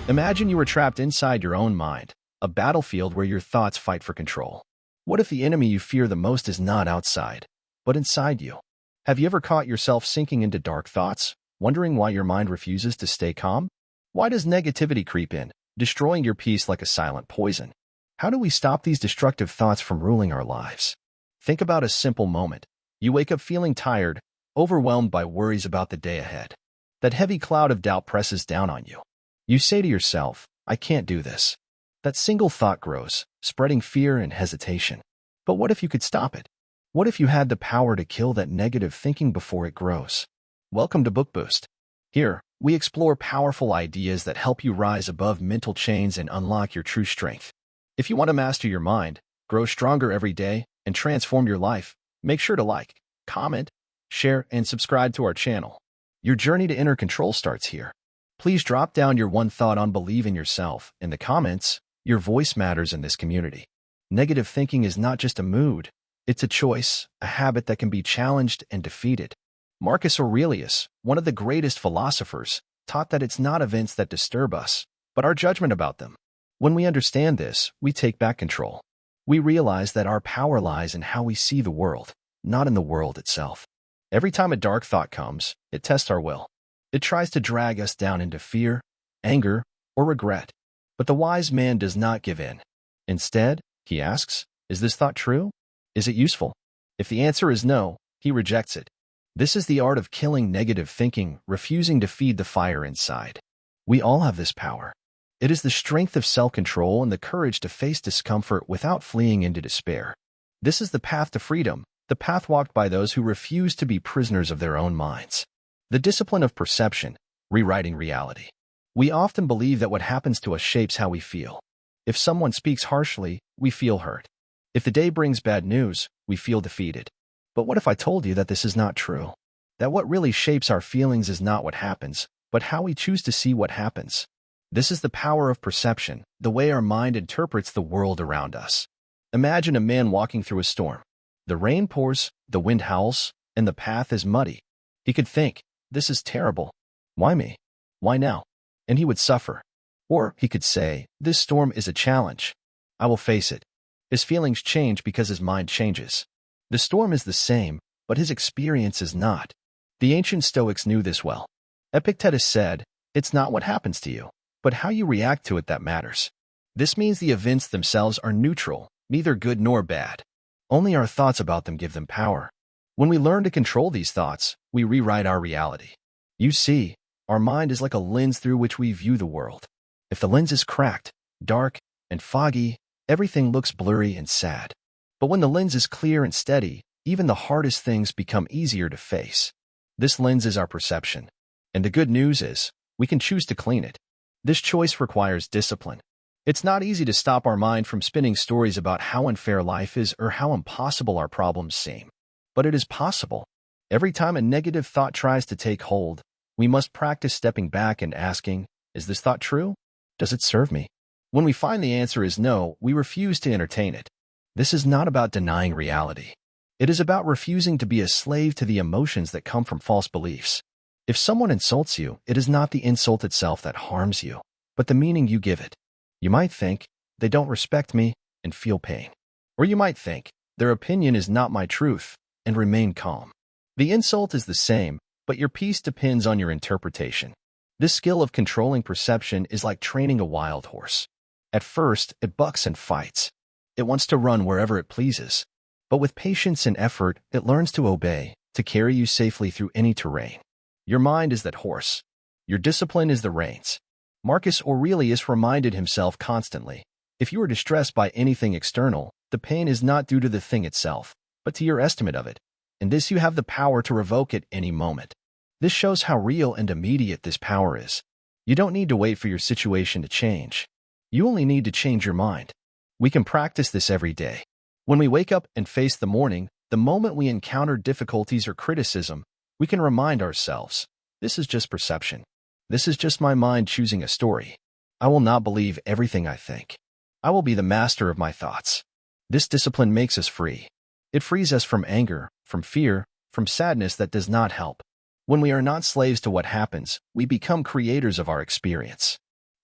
Imagine you are trapped inside your own mind, a battlefield where your thoughts fight for control. What if the enemy you fear the most is not outside, but inside you? Have you ever caught yourself sinking into dark thoughts, wondering why your mind refuses to stay calm? Why does negativity creep in, destroying your peace like a silent poison? How do we stop these destructive thoughts from ruling our lives? Think about a simple moment. You wake up feeling tired, overwhelmed by worries about the day ahead. That heavy cloud of doubt presses down on you. You say to yourself, "I can't do this." That single thought grows, spreading fear and hesitation. But what if you could stop it? What if you had the power to kill that negative thinking before it grows? Welcome to Book Boost. Here, we explore powerful ideas that help you rise above mental chains and unlock your true strength. If you want to master your mind, grow stronger every day, and transform your life, make sure to like, comment, share, and subscribe to our channel. Your journey to inner control starts here. Please drop down your one thought on believe in yourself in the comments. Your voice matters in this community. Negative thinking is not just a mood, it's a choice, a habit that can be challenged and defeated. Marcus Aurelius, one of the greatest philosophers, taught that it's not events that disturb us, but our judgment about them. When we understand this, we take back control. We realize that our power lies in how we see the world, not in the world itself. Every time a dark thought comes, it tests our will. It tries to drag us down into fear, anger, or regret. But the wise man does not give in. Instead, he asks, "Is this thought true? Is it useful?" If the answer is no, he rejects it. This is the art of killing negative thinking, refusing to feed the fire inside. We all have this power. It is the strength of self-control and the courage to face discomfort without fleeing into despair. This is the path to freedom, the path walked by those who refuse to be prisoners of their own minds. The discipline of perception, rewriting reality. We often believe that what happens to us shapes how we feel. If someone speaks harshly, we feel hurt. If the day brings bad news, we feel defeated. But what if I told you that this is not true? That what really shapes our feelings is not what happens, but how we choose to see what happens. This is the power of perception, the way our mind interprets the world around us. Imagine a man walking through a storm. The rain pours, the wind howls, and the path is muddy. He could think, "This is terrible. Why me? Why now?" And he would suffer. Or he could say, "This storm is a challenge. I will face it." His feelings change because his mind changes. The storm is the same, but his experience is not. The ancient Stoics knew this well. Epictetus said, "It's not what happens to you, but how you react to it that matters." This means the events themselves are neutral, neither good nor bad. Only our thoughts about them give them power. When we learn to control these thoughts, we rewrite our reality. You see, our mind is like a lens through which we view the world. If the lens is cracked, dark, and foggy, everything looks blurry and sad. But when the lens is clear and steady, even the hardest things become easier to face. This lens is our perception. And the good news is, we can choose to clean it. This choice requires discipline. It's not easy to stop our mind from spinning stories about how unfair life is or how impossible our problems seem. But it is possible. Every time a negative thought tries to take hold, we must practice stepping back and asking, "Is this thought true? Does it serve me?" When we find the answer is no, we refuse to entertain it. This is not about denying reality. It is about refusing to be a slave to the emotions that come from false beliefs. If someone insults you, it is not the insult itself that harms you, but the meaning you give it. You might think, "They don't respect me," and feel pain. Or you might think, "Their opinion is not my truth," and remain calm. The insult is the same, but your peace depends on your interpretation. This skill of controlling perception is like training a wild horse. At first, it bucks and fights. It wants to run wherever it pleases. But with patience and effort, it learns to obey, to carry you safely through any terrain. Your mind is that horse. Your discipline is the reins. Marcus Aurelius reminded himself constantly, if you are distressed by anything external, the pain is not due to the thing itself, but to your estimate of it. In this you have the power to revoke it any moment. This shows how real and immediate this power is. You don't need to wait for your situation to change. You only need to change your mind. We can practice this every day. When we wake up and face the morning, the moment we encounter difficulties or criticism, we can remind ourselves, "This is just perception. This is just my mind choosing a story. I will not believe everything I think. I will be the master of my thoughts." This discipline makes us free. It frees us from anger, from fear, from sadness that does not help. When we are not slaves to what happens, we become creators of our experience.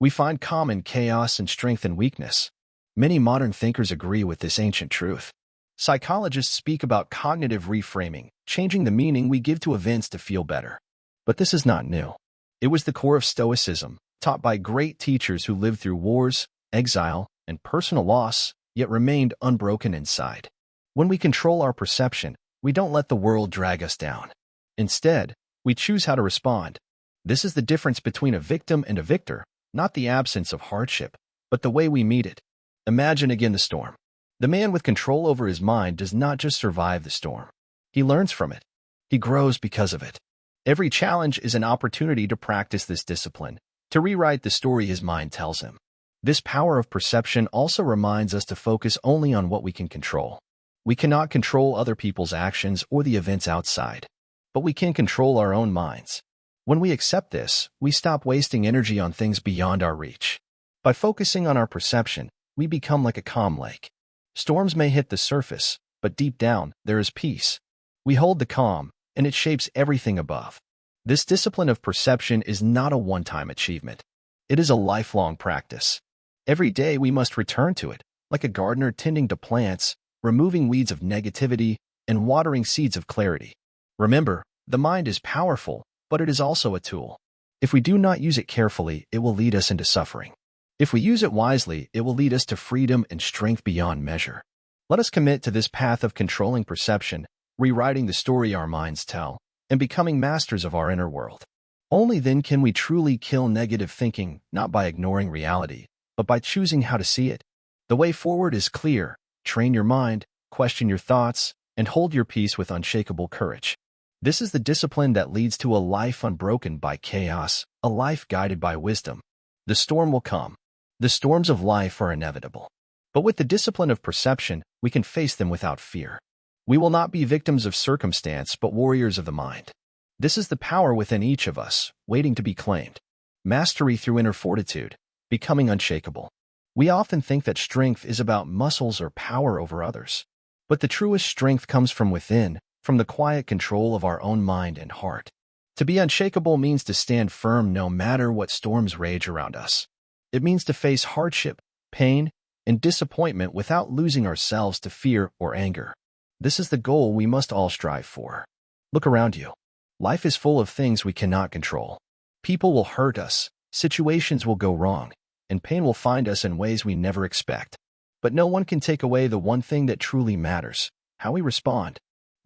We find calm in chaos and strength in weakness. Many modern thinkers agree with this ancient truth. Psychologists speak about cognitive reframing, changing the meaning we give to events to feel better. But this is not new. It was the core of Stoicism, taught by great teachers who lived through wars, exile, and personal loss, yet remained unbroken inside. When we control our perception, we don't let the world drag us down. Instead, we choose how to respond. This is the difference between a victim and a victor, not the absence of hardship, but the way we meet it. Imagine again the storm. The man with control over his mind does not just survive the storm. He learns from it. He grows because of it. Every challenge is an opportunity to practice this discipline, to rewrite the story his mind tells him. This power of perception also reminds us to focus only on what we can control. We cannot control other people's actions or the events outside, but we can control our own minds. When we accept this, we stop wasting energy on things beyond our reach. By focusing on our perception, we become like a calm lake. Storms may hit the surface, but deep down, there is peace. We hold the calm, and it shapes everything above. This discipline of perception is not a one-time achievement. It is a lifelong practice. Every day we must return to it, like a gardener tending to plants, removing weeds of negativity, and watering seeds of clarity. Remember, the mind is powerful, but it is also a tool. If we do not use it carefully, it will lead us into suffering. If we use it wisely, it will lead us to freedom and strength beyond measure. Let us commit to this path of controlling perception, rewriting the story our minds tell, and becoming masters of our inner world. Only then can we truly kill negative thinking, not by ignoring reality, but by choosing how to see it. The way forward is clear. Train your mind, question your thoughts, and hold your peace with unshakable courage. This is the discipline that leads to a life unbroken by chaos, a life guided by wisdom. The storm will come. The storms of life are inevitable. But with the discipline of perception, we can face them without fear. We will not be victims of circumstance, but warriors of the mind. This is the power within each of us, waiting to be claimed. Mastery through inner fortitude, becoming unshakable. We often think that strength is about muscles or power over others. But the truest strength comes from within, from the quiet control of our own mind and heart. To be unshakable means to stand firm no matter what storms rage around us. It means to face hardship, pain, and disappointment without losing ourselves to fear or anger. This is the goal we must all strive for. Look around you. Life is full of things we cannot control. People will hurt us, situations will go wrong, and pain will find us in ways we never expect. But no one can take away the one thing that truly matters: how we respond.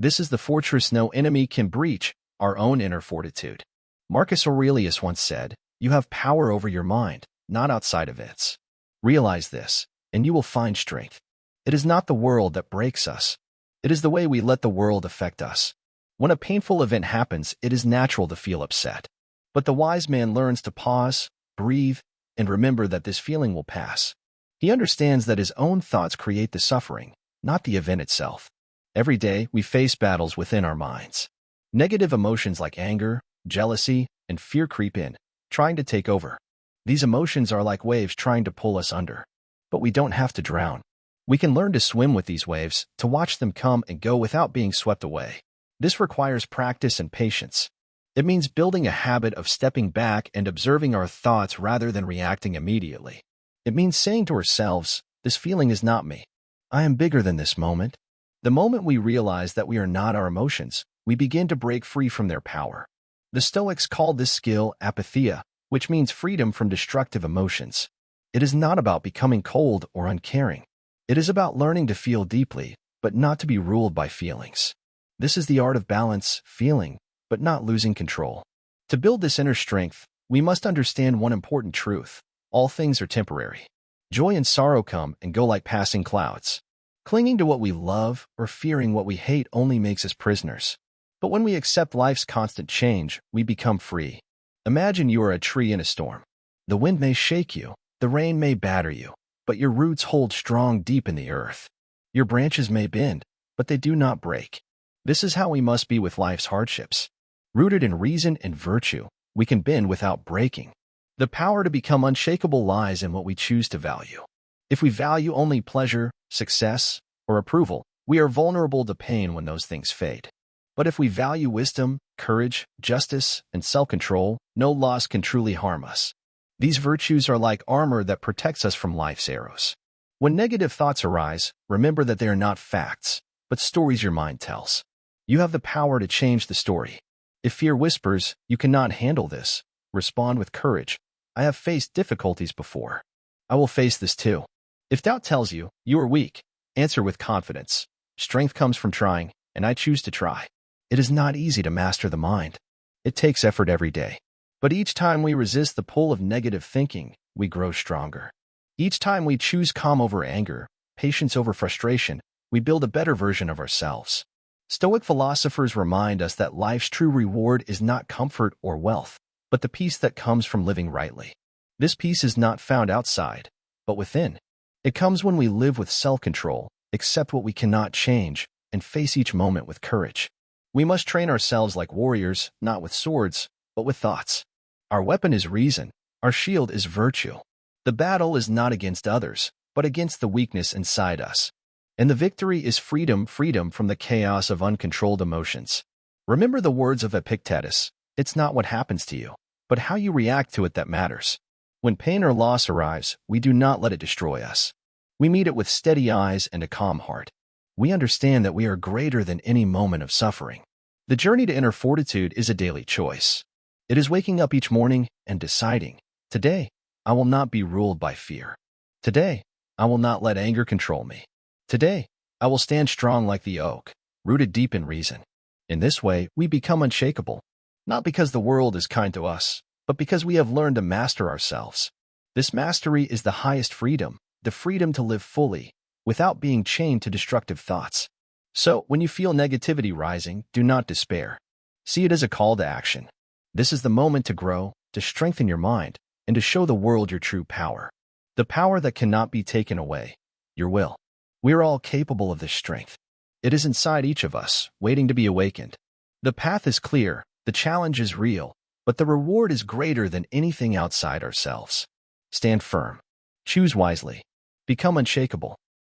This is the fortress no enemy can breach, our own inner fortitude. Marcus Aurelius once said, "You have power over your mind, not outside events." Realize this, and you will find strength. It is not the world that breaks us. It is the way we let the world affect us. When a painful event happens, it is natural to feel upset. But the wise man learns to pause, breathe, and remember that this feeling will pass. He understands that his own thoughts create the suffering, not the event itself. Every day, we face battles within our minds. Negative emotions like anger, jealousy, and fear creep in, trying to take over. These emotions are like waves trying to pull us under. But we don't have to drown. We can learn to swim with these waves, to watch them come and go without being swept away. This requires practice and patience. It means building a habit of stepping back and observing our thoughts rather than reacting immediately. It means saying to ourselves, "This feeling is not me. I am bigger than this moment." The moment we realize that we are not our emotions, we begin to break free from their power. The Stoics called this skill apatheia, which means freedom from destructive emotions. It is not about becoming cold or uncaring. It is about learning to feel deeply, but not to be ruled by feelings. This is the art of balance, feeling, but not losing control. To build this inner strength, we must understand one important truth: all things are temporary. Joy and sorrow come and go like passing clouds. Clinging to what we love or fearing what we hate only makes us prisoners. But when we accept life's constant change, we become free. Imagine you are a tree in a storm. The wind may shake you, the rain may batter you, but your roots hold strong deep in the earth. Your branches may bend, but they do not break. This is how we must be with life's hardships. Rooted in reason and virtue, we can bend without breaking. The power to become unshakable lies in what we choose to value. If we value only pleasure, success, or approval, we are vulnerable to pain when those things fade. But if we value wisdom, courage, justice, and self-control, no loss can truly harm us. These virtues are like armor that protects us from life's arrows. When negative thoughts arise, remember that they are not facts, but stories your mind tells. You have the power to change the story. If fear whispers, "You cannot handle this," respond with courage. "I have faced difficulties before. I will face this too." If doubt tells you, "You are weak," answer with confidence. "Strength comes from trying, and I choose to try." It is not easy to master the mind. It takes effort every day. But each time we resist the pull of negative thinking, we grow stronger. Each time we choose calm over anger, patience over frustration, we build a better version of ourselves. Stoic philosophers remind us that life's true reward is not comfort or wealth, but the peace that comes from living rightly. This peace is not found outside, but within. It comes when we live with self-control, accept what we cannot change, and face each moment with courage. We must train ourselves like warriors, not with swords, but with thoughts. Our weapon is reason. Our shield is virtue. The battle is not against others, but against the weakness inside us. And the victory is freedom from the chaos of uncontrolled emotions. Remember the words of Epictetus: "It's not what happens to you, but how you react to it that matters." When pain or loss arrives, we do not let it destroy us. We meet it with steady eyes and a calm heart. We understand that we are greater than any moment of suffering. The journey to inner fortitude is a daily choice. It is waking up each morning and deciding, "Today, I will not be ruled by fear. Today, I will not let anger control me. Today, I will stand strong like the oak, rooted deep in reason." In this way, we become unshakable, not because the world is kind to us, but because we have learned to master ourselves. This mastery is the highest freedom, the freedom to live fully, without being chained to destructive thoughts. So, when you feel negativity rising, do not despair. See it as a call to action. This is the moment to grow, to strengthen your mind, and to show the world your true power. The power that cannot be taken away, your will. We are all capable of this strength. It is inside each of us, waiting to be awakened. The path is clear, the challenge is real, but the reward is greater than anything outside ourselves. Stand firm. Choose wisely. Become unshakable.